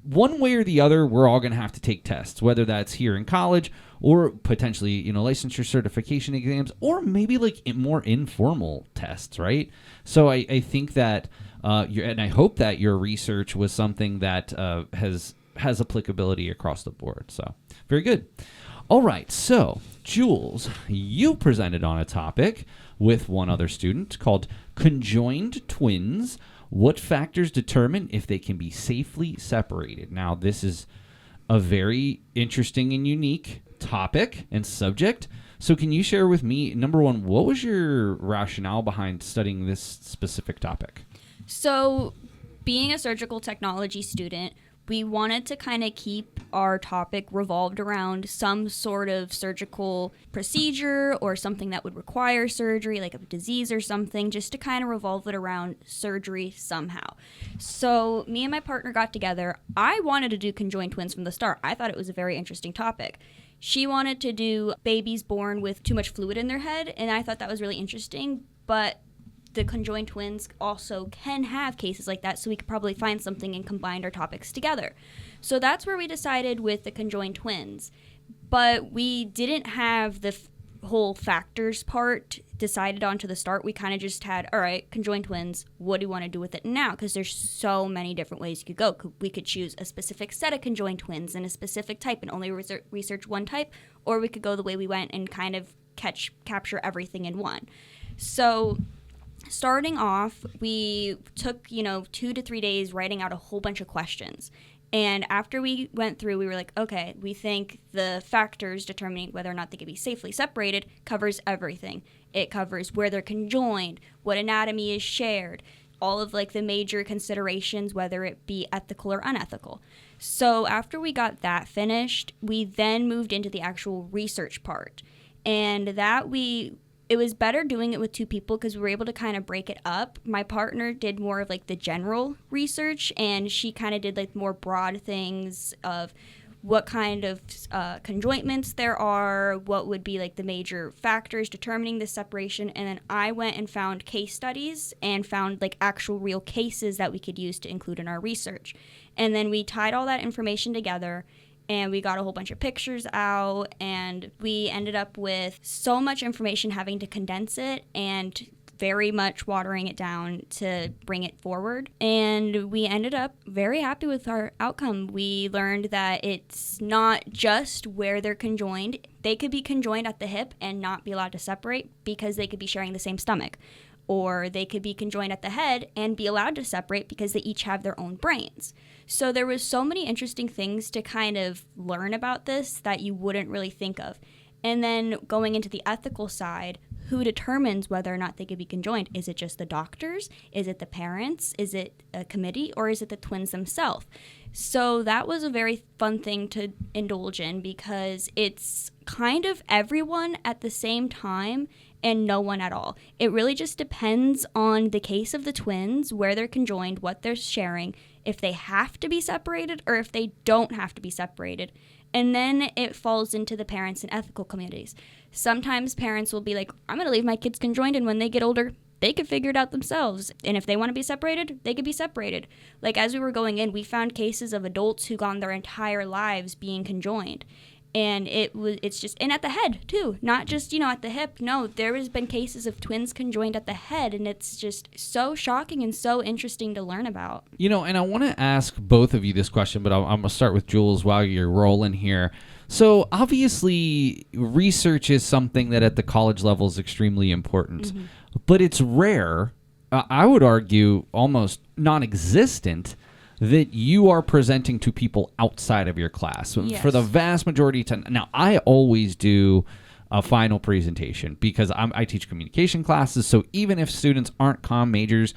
one way or the other, we're all going to have to take tests, whether that's here in college or potentially, you know, licensure certification exams, or maybe like more informal tests, right? So I think that, and I hope that your research was something that has applicability across the board. So very good. All right. So Jules, you presented on a topic with one other student called conjoined twins. What factors determine if they can be safely separated? Now, this is a very interesting and unique topic and subject. So can you share with me, number one, what was your rationale behind studying this specific topic? So, being a surgical technology student, we wanted to kind of keep our topic revolved around some sort of surgical procedure or something that would require surgery, like a disease or something, just to kind of revolve it around surgery somehow. So me and my partner got together. I wanted to do conjoined twins from the start. I thought it was a very interesting topic. She wanted to do babies born with too much fluid in their head, and I thought that was really interesting, but the conjoined twins also can have cases like that, so we could probably find something and combine our topics together. So that's where we decided with the conjoined twins. But we didn't have the whole factors part decided on to the start. We kind of just had, all right, conjoined twins, what do you want to do with it now? Because there's so many different ways you could go. We could choose a specific set of conjoined twins and a specific type and only research one type, or we could go the way we went and kind of capture everything in one. So starting off, we took, 2 to 3 days writing out a whole bunch of questions. And after we went through, we were like, okay, we think the factors determining whether or not they can be safely separated covers everything. It covers where they're conjoined, what anatomy is shared, all of like the major considerations, whether it be ethical or unethical. So after we got that finished, we then moved into the actual research part. And it was better doing it with two people because we were able to kind of break it up. My partner did more of like the general research, and she kind of did like more broad things of what kind of conjointments there are, what would be like the major factors determining the separation. And then I went and found case studies and found like actual real cases that we could use to include in our research. And then we tied all that information together and we got a whole bunch of pictures out, and we ended up with so much information having to condense it and very much watering it down to bring it forward. And we ended up very happy with our outcome. We learned that it's not just where they're conjoined. They could be conjoined at the hip and not be allowed to separate because they could be sharing the same stomach. Or they could be conjoined at the head and be allowed to separate because they each have their own brains. So there was so many interesting things to kind of learn about this that you wouldn't really think of. And then going into the ethical side, who determines whether or not they could be conjoined? Is it just the doctors? Is it the parents? Is it a committee? Or is it the twins themselves? So that was a very fun thing to indulge in because it's kind of everyone at the same time and no one at all. It really just depends on the case of the twins, where they're conjoined, what they're sharing, if they have to be separated or if they don't have to be separated. And then it falls into the parents and ethical communities. Sometimes parents will be like, I'm going to leave my kids conjoined, and when they get older, they could figure it out themselves. And if they want to be separated, they could be separated. Like, as we were going in, we found cases of adults who gone their entire lives being conjoined. And it's just, and at the head too, not just, at the hip. No, there has been cases of twins conjoined at the head, and it's just so shocking and so interesting to learn about. And I want to ask both of you this question, but I'm going to start with Jules while you're rolling here. So obviously, research is something that at the college level is extremely important, but it's rare, I would argue almost non-existent, that you are presenting to people outside of your class. Yes. For the vast majority of time. Now, I always do a final presentation because I teach communication classes, so even if students aren't comm majors,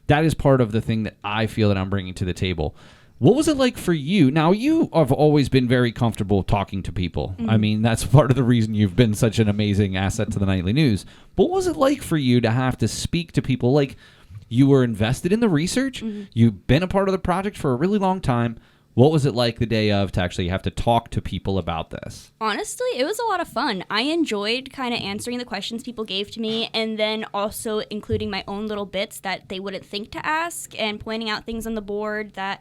that is part of the thing that I feel that I'm bringing to the table. What was it like for you? Now, you have always been very comfortable talking to people. I mean, that's part of the reason you've been such an amazing asset to the Nightly News. But what was it like for you to have to speak to people? Like, you were invested in the research. You've been a part of the project for a really long time. What was it like the day of to actually have to talk to people about this? Honestly, it was a lot of fun. I enjoyed kind of answering the questions people gave to me, and then also including my own little bits that they wouldn't think to ask, and pointing out things on the board that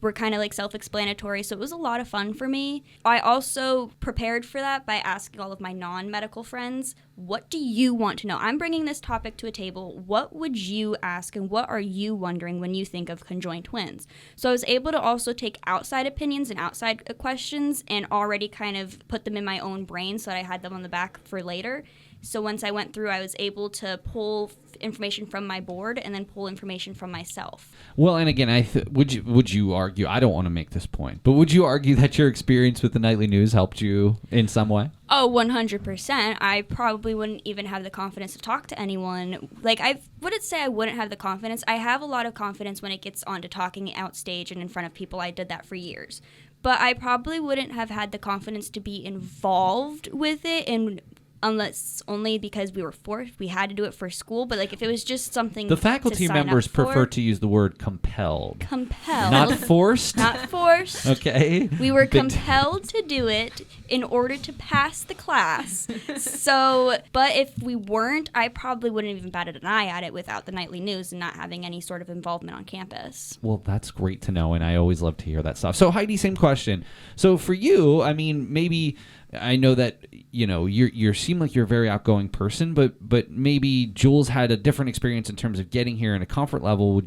were kind of like self-explanatory. So it was a lot of fun for me. I also prepared for that by asking all of my non-medical friends, what do you want to know? I'm bringing this topic to a table. What would you ask, and what are you wondering when you think of conjoined twins? So I was able to also take outside opinions and outside questions and already kind of put them in my own brain so that I had them on the back for later. So once I went through, I was able to pull information from my board and then pull information from myself. Well, and again, would you argue, I don't want to make this point, but would you argue that your experience with the Nightly News helped you in some way? Oh, 100%. I probably wouldn't even have the confidence to talk to anyone. Like, I wouldn't say I wouldn't have the confidence. I have a lot of confidence when it gets on to talking outstage and in front of people. I did that for years. But I probably wouldn't have had the confidence to be involved with it, and unless only because we were forced, we had to do it for school. But like, if it was just something the faculty to members sign up prefer for, to use the word compelled, not forced. not forced. Okay, we were compelled to do it in order to pass the class. So, but if we weren't, I probably wouldn't have even batted an eye at it without the Nightly News and not having any sort of involvement on campus. Well, that's great to know, and I always love to hear that stuff. So Heidi, same question. So for you, I mean, maybe I know that you seem like you're a very outgoing person, but maybe Jules had a different experience in terms of getting here and a comfort level.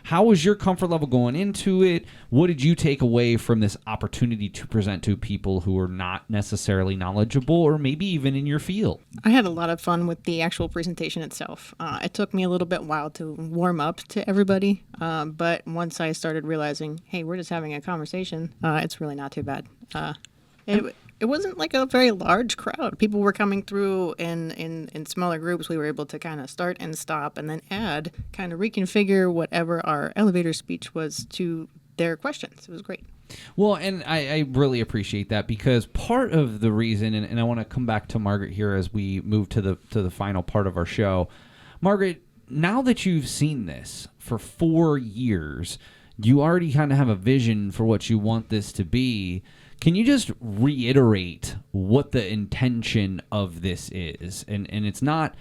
How was your comfort level going into it? What did you take away from this opportunity to present to people who are not necessarily knowledgeable or maybe even in your field? I had a lot of fun with the actual presentation itself. It took me a little bit while to warm up to everybody, but once I started realizing, hey, we're just having a conversation, it's really not too bad. It wasn't like a very large crowd. People were coming through in smaller groups. We were able to kind of start and stop and then kind of reconfigure whatever our elevator speech was to their questions. It was great. Well, and I really appreciate that, because part of the reason, and I want to come back to Margaret here as we move to the final part of our show. Margaret, now that you've seen this for 4 years, you already kind of have a vision for what you want this to be. Can you just reiterate what the intention of this is? And it's not,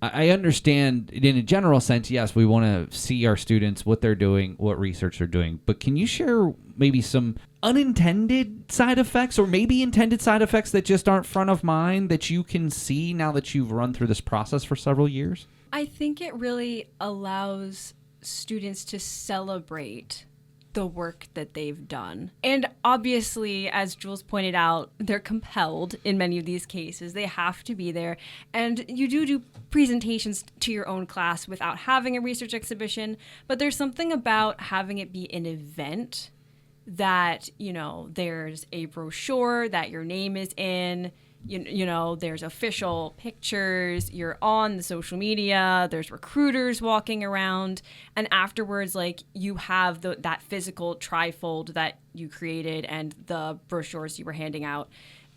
I understand in a general sense, yes, we want to see our students, what they're doing, what research they're doing. But can you share maybe some unintended side effects or maybe intended side effects that just aren't front of mind that you can see now that you've run through this process for several years? I think it really allows students to celebrate the work that they've done. And obviously, as Jules pointed out, they're compelled in many of these cases. They have to be there. And you do presentations to your own class without having a research exhibition, but there's something about having it be an event that, there's a brochure that your name is in, there's official pictures, you're on the social media, there's recruiters walking around, and afterwards, you have that physical trifold that you created and the brochures you were handing out.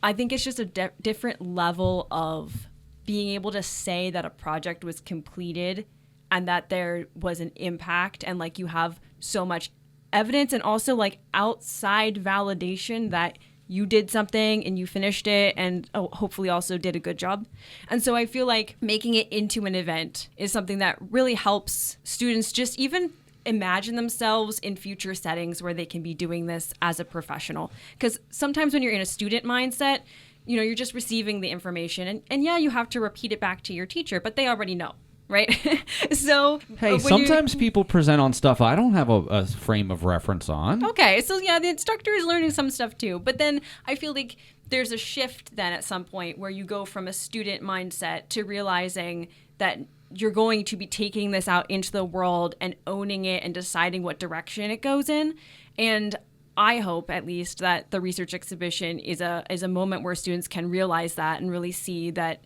I think it's just a different level of being able to say that a project was completed and that there was an impact, and you have so much evidence and also outside validation that you did something and you finished it and hopefully also did a good job. And so I feel like making it into an event is something that really helps students just even imagine themselves in future settings where they can be doing this as a professional. Because sometimes when you're in a student mindset, you're just receiving the information and yeah, you have to repeat it back to your teacher, but they already know. Right? So hey, sometimes people present on stuff I don't have a frame of reference on. Okay, so yeah, the instructor is learning some stuff too. But then I feel like there's a shift then at some point where you go from a student mindset to realizing that you're going to be taking this out into the world and owning it and deciding what direction it goes in. And I hope at least that the research exhibition is a moment where students can realize that and really see that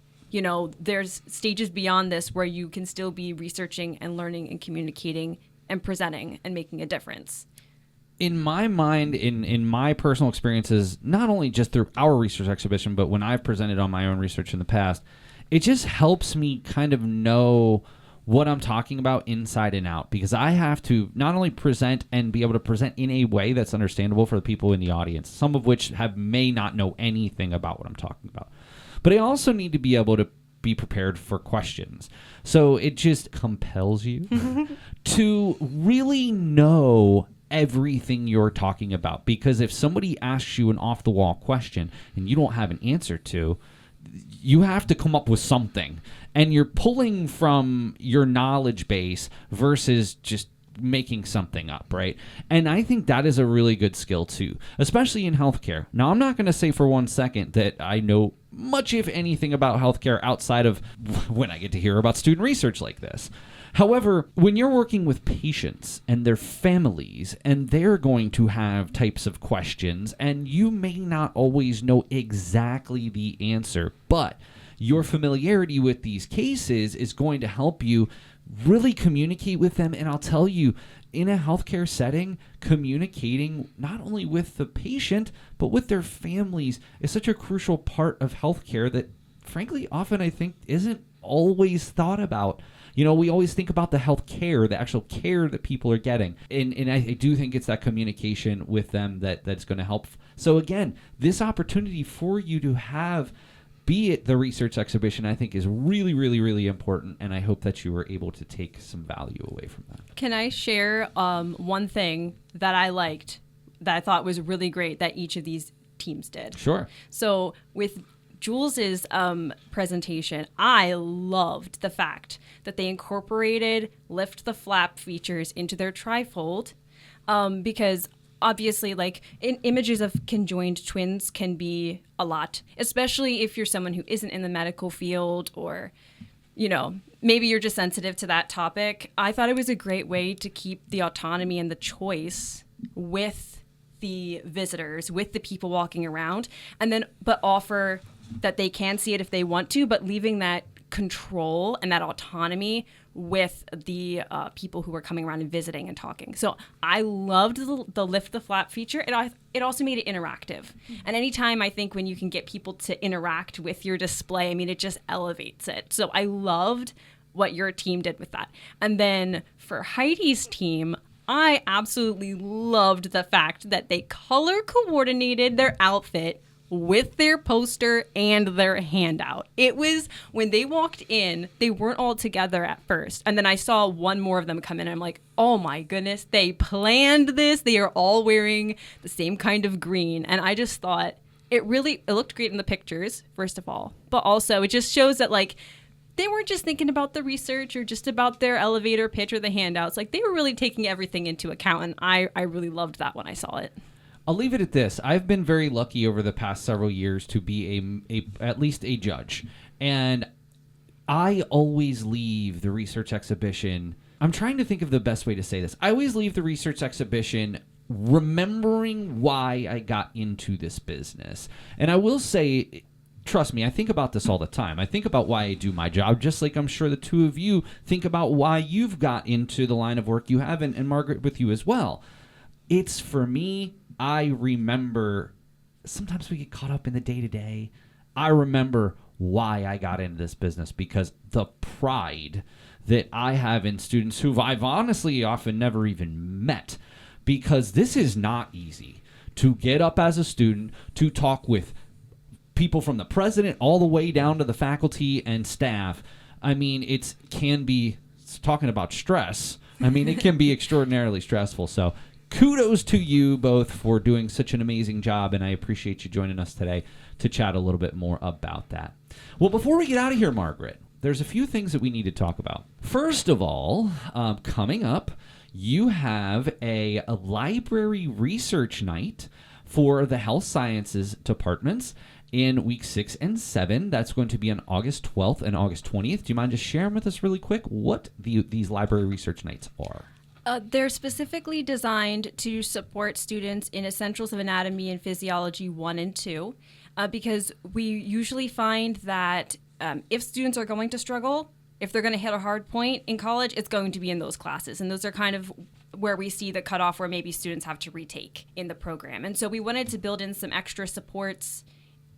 there's stages beyond this where you can still be researching and learning and communicating and presenting and making a difference. In my mind, in my personal experiences, not only just through our research exhibition, but when I've presented on my own research in the past, it just helps me kind of know what I'm talking about inside and out, because I have to not only present and be able to present in a way that's understandable for the people in the audience, some of which may not know anything about what I'm talking about. But I also need to be able to be prepared for questions. So it just compels you to really know everything you're talking about. Because if somebody asks you an off-the-wall question and you don't have an answer to, you have to come up with something. And you're pulling from your knowledge base versus just making something up, right? And I think that is a really good skill too, especially in healthcare. Now, I'm not going to say for 1 second that I know much, if anything, about healthcare outside of when I get to hear about student research like this. However, when you're working with patients and their families, and they're going to have types of questions, and you may not always know exactly the answer, but your familiarity with these cases is going to help you really communicate with them. And I'll tell you, in a healthcare setting, communicating not only with the patient, but with their families is such a crucial part of healthcare that, frankly, often I think isn't always thought about. We always think about the health care, the actual care that people are getting. And I do think it's that communication with them that's going to help. So again, this opportunity for you to have, be it the research exhibition, I think is really, really, really important, and I hope that you were able to take some value away from that. Can I share one thing that I liked that I thought was really great that each of these teams did? Sure. So with Jules's presentation, I loved the fact that they incorporated lift the flap features into their trifold because obviously, images of conjoined twins can be a lot, especially if you're someone who isn't in the medical field or, maybe you're just sensitive to that topic. I thought it was a great way to keep the autonomy and the choice with the visitors, with the people walking around, but offer that they can see it if they want to, but leaving that control and that autonomy with the people who were coming around and visiting and talking. So I loved the lift the flap feature. It also made it interactive. And anytime I think when you can get people to interact with your display, it just elevates it. So I loved what your team did with that. And then for Heidi's team, I absolutely loved the fact that they color coordinated their outfit with their poster and their handout. It was, when they walked in, they weren't all together at first. And then I saw one more of them come in and I'm like, oh my goodness, they planned this. They are all wearing the same kind of green. And I just thought it looked great in the pictures, first of all. But also it just shows that like, they weren't just thinking about the research or just about their elevator pitch or the handouts. Like they were really taking everything into account. And I really loved that when I saw it. I'll leave it at this. I've been very lucky over the past several years to be at least a judge. And I always leave the research exhibition. I'm trying to think of the best way to say this. I always leave the research exhibition remembering why I got into this business. And I will say, trust me, I think about this all the time. I think about why I do my job, just like I'm sure the two of you think about why you've got into the line of work you have, and Margaret with you as well. It's, for me, I remember, sometimes we get caught up in the day-to-day. I remember why I got into this business, because the pride that I have in students who I've honestly often never even met, because this is not easy to get up as a student to talk with people from the president all the way down to the faculty and staff. I mean, it can be, talking about stress, I mean, it can be extraordinarily stressful. So kudos to you both for doing such an amazing job, and I appreciate you joining us today to chat a little bit more about that. Well, before we get out of here, Margaret, there's a few things that we need to talk about. First of all, coming up, you have a library research night for the health sciences departments in week 6 and 7. That's going to be on August 12th and August 20th. Do you mind just sharing with us really quick what these library research nights are? They're specifically designed to support students in Essentials of Anatomy and Physiology 1 and 2, because we usually find that if students are going to struggle, if they're going to hit a hard point in college, it's going to be in those classes. And those are kind of where we see the cutoff where maybe students have to retake in the program. And so we wanted to build in some extra supports.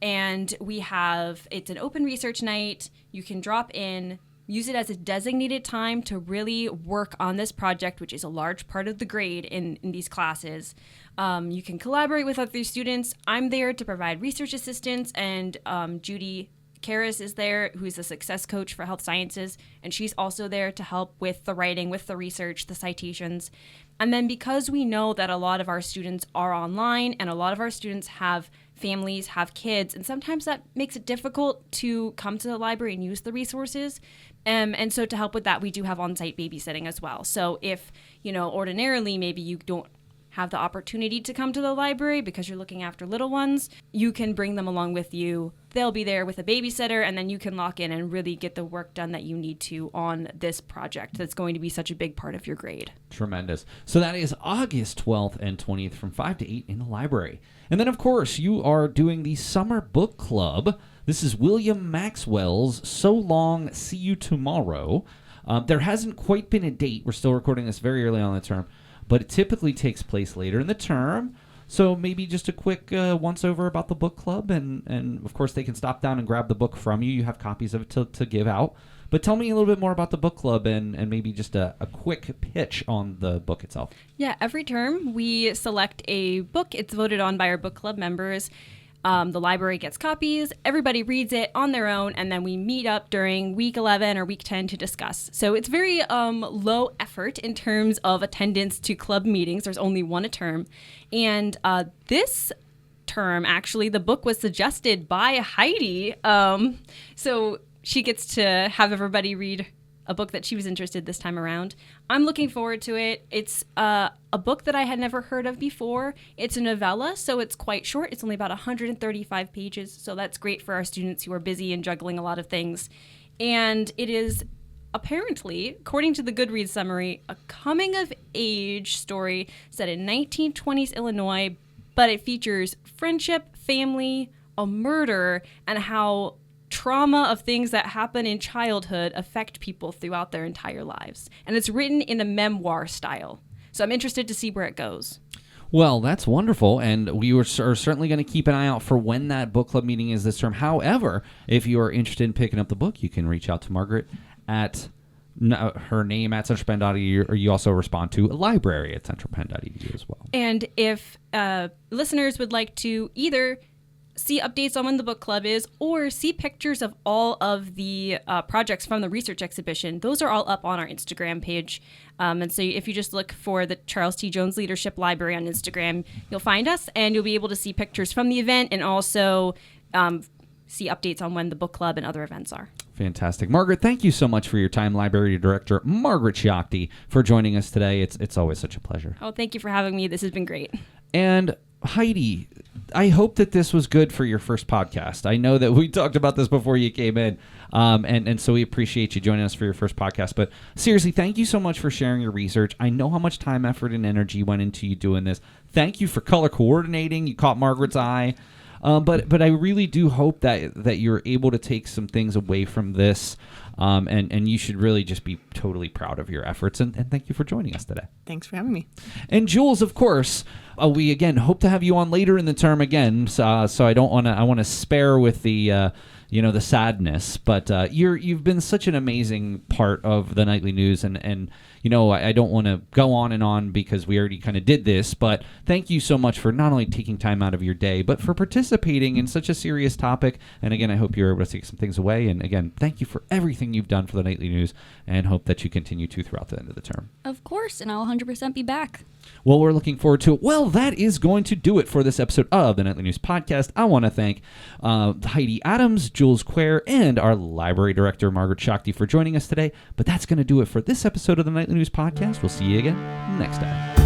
And it's an open research night. You can drop in, use it as a designated time to really work on this project, which is a large part of the grade in these classes. You can collaborate with other students. I'm there to provide research assistance, and Judy Karras is there, who's a success coach for health sciences, and she's also there to help with the writing, with the research, the citations. And then because we know that a lot of our students are online and a lot of our students have families, have kids, and sometimes that makes it difficult to come to the library and use the resources. And so to help with that, we do have on-site babysitting as well. So if, ordinarily maybe you don't have the opportunity to come to the library because you're looking after little ones, you can bring them along with you. They'll be there with a babysitter, and then you can lock in and really get the work done that you need to on this project that's going to be such a big part of your grade. Tremendous. So that is August 12th and 20th from 5 to 8 in the library. And then, of course, you are doing the Summer Book Club. This is William Maxwell's So Long, See You Tomorrow. There hasn't quite been a date. We're still recording this very early on in the term, but it typically takes place later in the term. So maybe just a quick once-over about the book club, and of course they can stop down and grab the book from you. You have copies of it to give out. But tell me a little bit more about the book club and maybe just a quick pitch on the book itself. Yeah, every term we select a book. It's voted on by our book club members. The library gets copies, everybody reads it on their own, and then we meet up during week 11 or week 10 to discuss. So it's very low effort in terms of attendance to club meetings. There's only one a term. And this term, actually, the book was suggested by Heidi. So she gets to have everybody read a book that she was interested this time around. I'm looking forward to it. It's a book that I had never heard of before. It's a novella, so it's quite short. It's only about 135 pages, so that's great for our students who are busy and juggling a lot of things. And it is apparently, according to the Goodreads summary, a coming-of-age story set in 1920s Illinois, but it features friendship, family, a murder, and how trauma of things that happen in childhood affect people throughout their entire lives. And it's written in a memoir style. So I'm interested to see where it goes. Well, that's wonderful, and we are certainly going to keep an eye out for when that book club meeting is this term. However, if you are interested in picking up the book, you can reach out to Margaret at her name at centralpenn.edu, or you also respond to a library at centralpenn.edu as well. And if listeners would like to either see updates on when the book club is, or see pictures of all of the projects from the research exhibition. Those are all up on our Instagram page. And so if you just look for the Charles T. Jones Leadership Library on Instagram, you'll find us, and you'll be able to see pictures from the event and also see updates on when the book club and other events are. Fantastic. Margaret, thank you so much for your time, Library Director Margaret Schachte, for joining us today. It's always such a pleasure. Oh, thank you for having me. This has been great. And Heidi, I hope that this was good for your first podcast. I know that we talked about this before you came in, and so we appreciate you joining us for your first podcast. But seriously, thank you so much for sharing your research. I know how much time, effort, and energy went into you doing this. Thank you for color coordinating. You caught Margaret's eye. But I really do hope that you're able to take some things away from this, and you should really just be totally proud of your efforts. And thank you for joining us today. Thanks for having me. And Jules, of course, we again hope to have you on later in the term again. So I want to spare with the the sadness, but you've been such an amazing part of the Nightly News, and I don't want to go on and on because we already kind of did this, but thank you so much for not only taking time out of your day, but for participating in such a serious topic. And again, I hope you're able to take some things away. And again, thank you for everything you've done for the Nightly News, and hope that you continue to throughout the end of the term. Of course, and I'll 100% be back. Well, we're looking forward to it. Well, that is going to do it for this episode of the Nightly News Podcast. I want to thank Heidi Adams, Jules Quare, and our Library Director, Margaret Schachte, for joining us today. But that's going to do it for this episode of the Nightly News Podcast. We'll see you again next time.